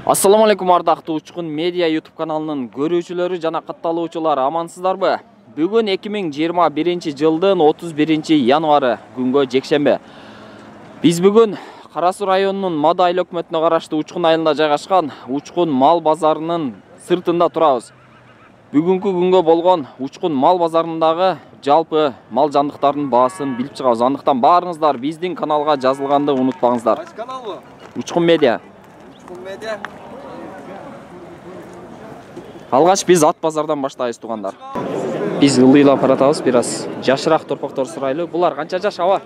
Ассаламу алейкум ардактуу Учкун медиа YouTube каналынын көрүүчүлөрү жана катталуучулар, амансыздарбы? Бүгүн 2021 жылдын 31 январы күнгө жекшембе. Биз бүгүн Кара Суу районунун Мада айыл өкмөтүнө караштуу Учкун айылында жайгашкан Учкун мал базарынын сыртында турабыз. Бүгүнкү күнгө болгон Учкун мал базарындагы жалпы мал жандыктардын баасын билип чыгабыз. Андыктан баарыңыздар биздин каналга жазылганды унутпаңыздар. Кайсы канал бу? Учкун медиа. Медиа. Алгач биз ат базардан баштайбыз тугандар. Биз ылдыйлап баратабыз, бир аз жашыраак торпоктор сурайлы. Булар канча жаш аба?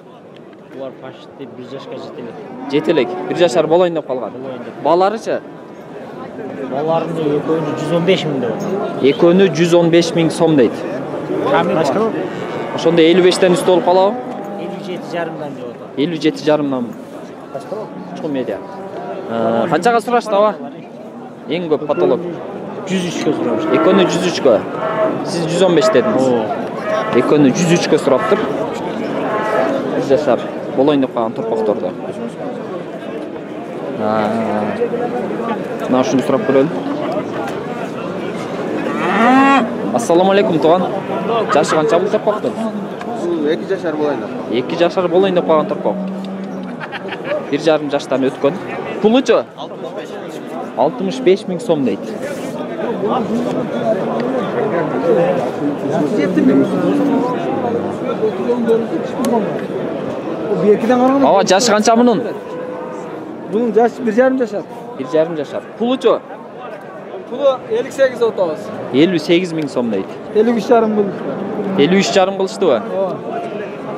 Булар почти 1 жашка жетелек. Жетелек, 1 жашар болоюн деп калган. Баларычы? Баларының экөөнү 115 миң деп атат. Экөөнү 115 миң сом дейт. Ошондо 55тен үстү болуп калабы? 57,5 деп атат. 57,5 Учкун медиа. Канчага сурашты аба? Эң көп потолок 103кө сурашты. Экөөнү 103кө. Сиз 115 дедиңиз. Экөөнү 103кө сураптыр. 1 жашар болоюн деп калган торпокторду. Мына ушуну сурап көрөлү. Ассаламу алейкум туган. Жашы канча бул торпоктун? 2 жашар болоюн деп. 2 жашар болоюн деп калган торпок. 1,5 жаштан өткөн. Пулучу? 65 миң сом дейт. Аба жашы канча мунун? Bunun жашы 1,5 жашар. 1,5 жашар. Пулучу? Пулу 58 отабыз. 58 миң сом дейт. 53,5 бул. 53,5 кылыштыбы?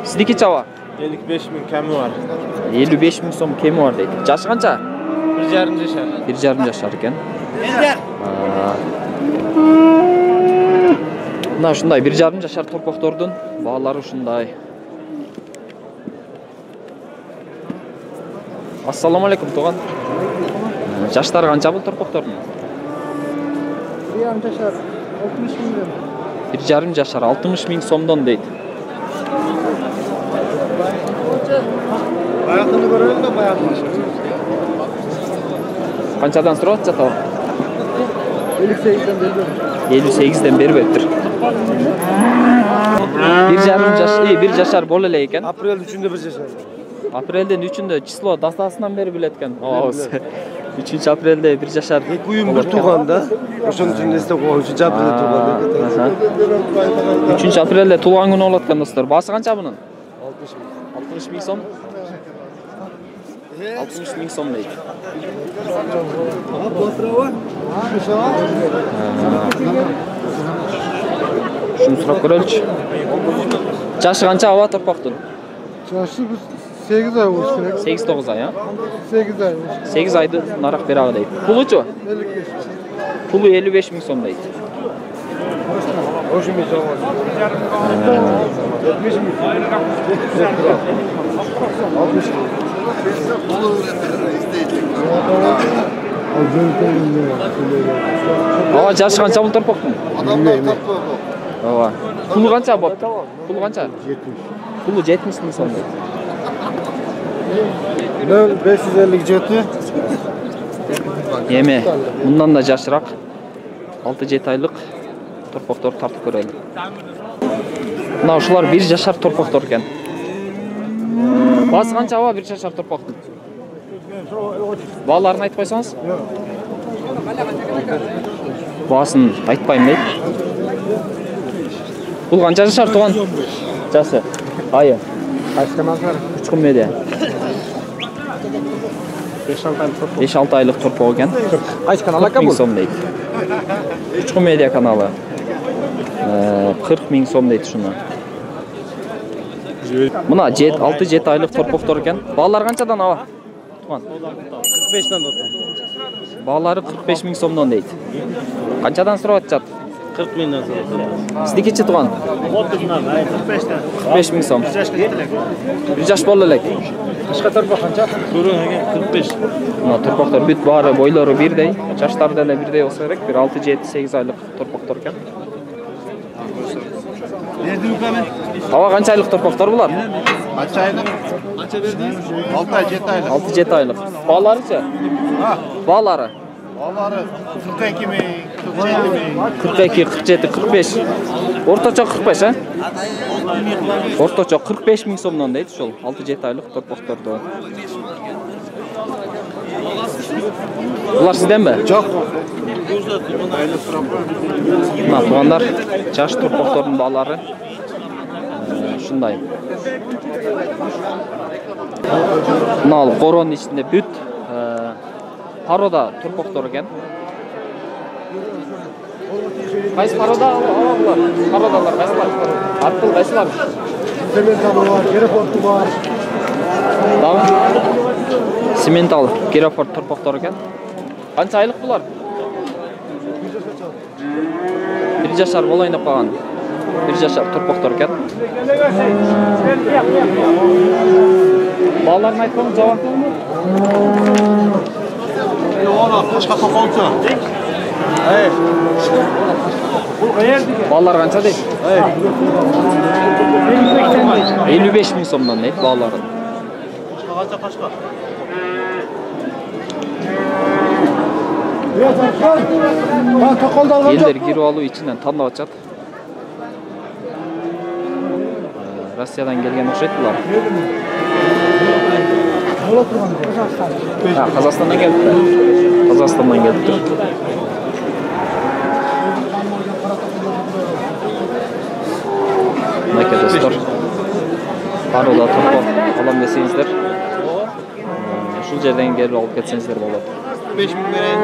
Сиздики чаба? 55 миң кеми бар. 55 миң сом кеми бар дейт. Жашы канча? 1,5 жашар. 1,5 жашар экен. Мына ушундай 1,5 жашар торпоктордун баалары ушундай. Ассаламу алейкум туган. Жаштары канча бул торпоктордун? 1,5 жашар 60 миңден. 1,5 жашар 60 миң сомдон дейт. Баягыны көрөлүм да баягыны. Канчадан сурап жатабы? 58ден бербем. 58ден бербептир. 1,5 жашар боло эле экен. Апрель 3-ндө 1 жашар. Апрелден 3-ндө число датасынан бери билет экен. 3-апрелде 1 жашар. 2 уюм бир тууган да. Ошонун үчүн эстеп коюу үчүн апрелде тууган деп. 3-апрелде туулган күнү болот экен достор. Баасы канча мунун? 60 миң сом. 60 миң сом дейт. Шуну сурап көрөлүчү. Жашы канча аба торпоктун? Жашы 8 ай болуш керек. 8-9 ай, а? 8 ай. 8 айды нарак берагы дейт. Пулучу? 55. Пулу 55 миң сом дейт. Ошо миң сом. 70 миң. 60 миң. Ава жашы канча бул торпоктун? Ооба. Пулу канча болупту? Пулу канча? 70. Пулу 70 миң сом дейт. 557. Эме, мындан да жашыраак 6-7 айлык торпоктор тартып көрөлү. Мына ушулар 1 жашар торпоктор экен. Баасы канча аба 1 жашар торпоктун? Бааларын айтып койсоңуз? Баасын айтпайм дейт. Бул канча жашар туган? Жасы. Айы. Кайсы канал бар? Учкун медиа. 5-6 айлык торпок экен. Кайсы канал ака бул? 40 миң сом дейт. Учкун медиа каналы. 40 миң сом дейт ушуна. Мына 6-7 айлык торпоктор экен. Баалар канчадан аба? Туган. 45ден отат. Баалары 45 миң сомдон дейт. Канчадан сурап атышат? 40 миңден сурап. Сиздикичи туган? 45 миң сом. 1 жаш боло элек. Башка торпок канча? Көрүн экен 45. Мына торпоктор бүт баары бойлору бирдей, жаштары деле бирдей болсо керек. Бир 6-7-8 айлык торпоктор экен. Аба канча айлык торпоктор булар? Канча айлык? Канча бердиңиз? 6 ай, 7 айлык. 6-7 айлык. Бааларычы? Баалары? Балары 42 миң, 47 миң. 42, 47, 45. Орточо 45, а? Орточо 45 миң сомдон дейт ошол 6-7 айлык торпокторду. Булар сизденби? Жок. Мына туугандар, жаш торпоктордун баалары. Ушундай. Мына коронун ичинде бүт парода торпоктор экен. Кайсы парода алалар? Пародалар кайсылар? Аттыл кайсылар? Сементалы бар, Герефорду бар. Дагы Сементал, Герефорд торпоктор экен. Канча айлык булар? 1 жашар болоюн деп калган. 1 жашар торпоктор экен. Бааларын айткан жабан. Қошқа тоқолса. Баалар канча дейт? 55 миң сомдон дейт баалары. Қошқа қанша қошқа? Елдер кирип алуу ичинен тандап атышат. Россиядан келген окшойт булар. Қазақстандан келипти. Қазақстандан келипти. Мынакей достор. Парода торпок алам десеңиздер, ушул жерден келип алып кетсеңиздер болот. 5 миң берейин.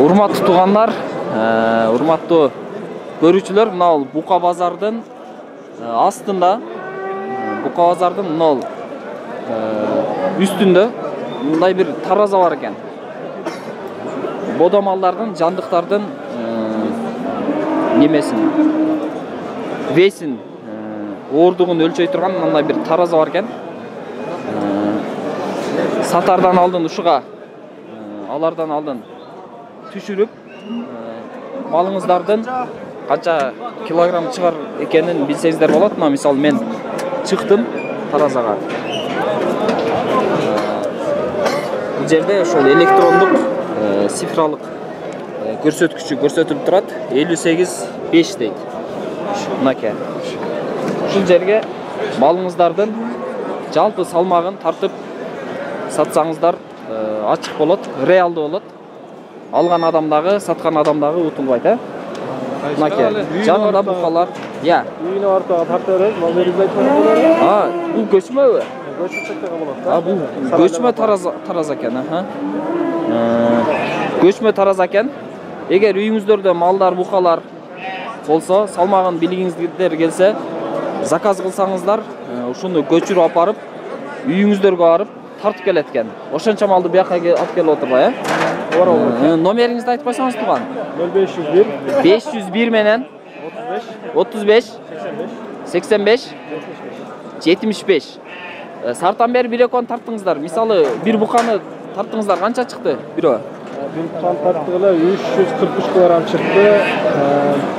Урматтуу туугандар, урматтуу көрүүчүлөр, мына Бука базардын астында, Бука базардын мына үстүндө мындай бир тараза бар экен. Бодомалдардын, жандыктардын немесин, весин, оордугун өлчөй турган мындай бир тараза бар экен. Сатардан алдын ушуга, алардан алдын түшүрүп, малыңыздардын канча килограмм чыгар экенин билсеңиздер болот. Мисалы мен чыктым таразага. Бул жерде ошол электрондук цифралык көрсөткүчү көрсөтүлүп турат. 58,5 дейт. Мынакей. Ушул жерге малыңыздардын жалпы салмагын тартып сатсаңыздар ачык болот, реалдуу болот. Алган адамдагы, саткан адамдагы утулбайт, Мынакей. Жанында букалар. Я. Үйүнө артага тарта беребиз, мал берип айтпайбы? Бул көчмөбү? Көчүп чыкканга болот. Бул көчмө тараза экен, Көчмө тараза экен. Эгер үйүңүздөрдө малдар, букалар болсо, салмагын билгиңиздер келсе, заказ кылсаңыздар, ушуну көчүрүп апарып, үйүңүздөргө барып тартып келет экен. Ошончо малды бияка алып келип отурбай, Номериңизди айтып койсоңуз туган. 0501 501 менен 35 85 75. Сартан бери бир экон тарттыңыздар. Мисалы, бир буканы тарттыңыздар, канча чыкты? Бирөө. Бир буканы тарттыгыла 343 килограмм чыкты.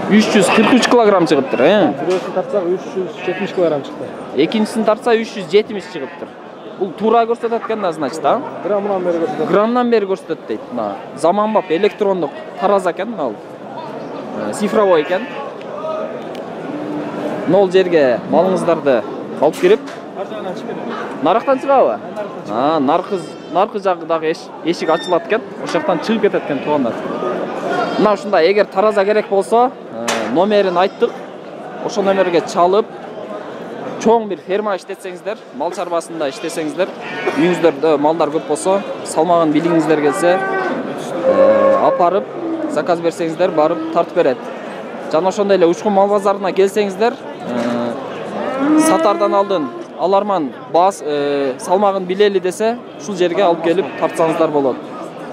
343 килограмм чыгыптыр, Бирөөсүн тартсак 370 килограмм чыкты. Экинчисин тартса 370 чыгыптыр. Бул туура көрсөтөт экен да, значит, Граммдан бери көрсөтөт. Граммдан бери көрсөтөт дейт. Мына заманбап электрондук тараза экен, мына цифровой экен. Нол жерге малыңыздарды алып кирип, нарыктан чыгабы? Наркы жагы дагы эшик ачылат экен. Ошол жактан чыгып кетет экен туугандар. Мына ушундай, эгер тараза керек болсо, номерин айттык. Ошол номерге чалып, чоң бир ферма иштетсеңиздер, мал чарбасында иштесеңиздер, үйүңүздөрдө малдар көп болсо, салмагын билгиңиздер келсе, апарып, заказ берсеңиздер, барып тартып берет. Жана ошондой эле Учкун мал базарына келсеңиздер, сатардан алдын аларман салмагын билели десе, ушул жерге алып келип тартсаңыздар болот.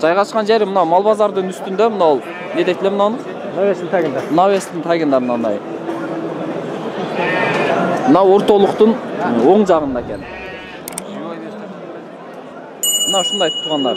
Жайгашкан жери мына мал базардын үстүндө, мына не дейт эле мынаны? Навестин тагында. Навестин тагында мындай. Мына ортолуктун оң жагында экен. Мына ушундай туугандар.